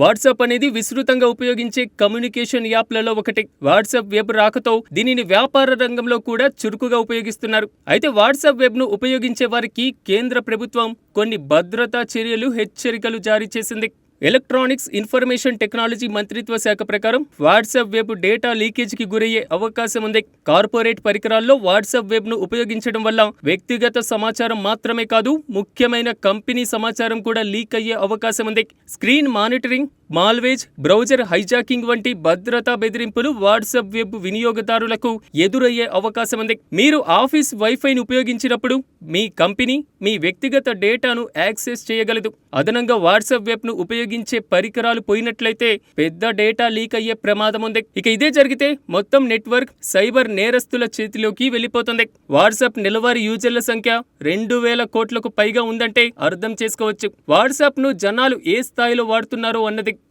WhatsApp అనేది విస్తృతంగా ఉపయోగించే కమ్యూనికేషన్ యాప్లలో ఒకటి. వాట్సాప్ వెబ్ రాకతో దీనిని వ్యాపార రంగంలో కూడా చురుకుగా ఉపయోగిస్తున్నారు. అయితే వాట్సాప్ వెబ్ ను ఉపయోగించే వారికి కేంద్ర ప్రభుత్వం కొన్ని భద్రతా చర్యలు, హెచ్చరికలు జారీ చేసింది. ఎలక్ట్రానిక్స్ ఇన్ఫర్మేషన్ టెక్నాలజీ మంత్రిత్వ శాఖ ప్రకారం వాట్సాప్ వెబ్ డేటా లీకేజీకి గురయ్యే అవకాశం ఉంది. కార్పొరేట్ పరికరాల్లో వాట్సాప్ వెబ్ ను ఉపయోగించడం వల్ల వ్యక్తిగత సమాచారం మాత్రమే కాదు, ముఖ్యమైన కంపెనీ సమాచారం కూడా లీక్ అయ్యే అవకాశం ఉంది. స్క్రీన్ మానిటరింగ్, మాల్వేజ్, బ్రౌజర్ హైజాకింగ్ వంటి భద్రతా బెదిరింపులు వాట్సాప్ వెబ్ వినియోగదారులకు ఎదురయ్యే అవకాశం ఉంది. మీరు ఆఫీస్ వైఫైని ఉపయోగించినప్పుడు మీ కంపెనీ మీ వ్యక్తిగత డేటాను యాక్సెస్ చేయగలదు. అదనంగా వాట్సాప్ వెబ్ ను ఉపయోగించే పరికరాలు పోయినట్లయితే పెద్ద డేటా లీక్ అయ్యే ప్రమాదం ఉంది. ఇక ఇదే జరిగితే మొత్తం నెట్వర్క్ సైబర్ నేరస్తుల చేతిలోకి వెళ్లిపోతుంది. వాట్సాప్ నెలవారీ యూజర్ల సంఖ్య 2000 కోట్లకు పైగా ఉందంటే అర్థం చేసుకోవచ్చు వాట్సాప్ ను జనాలు ఏ స్థాయిలో వాడుతున్నారో అన్నది.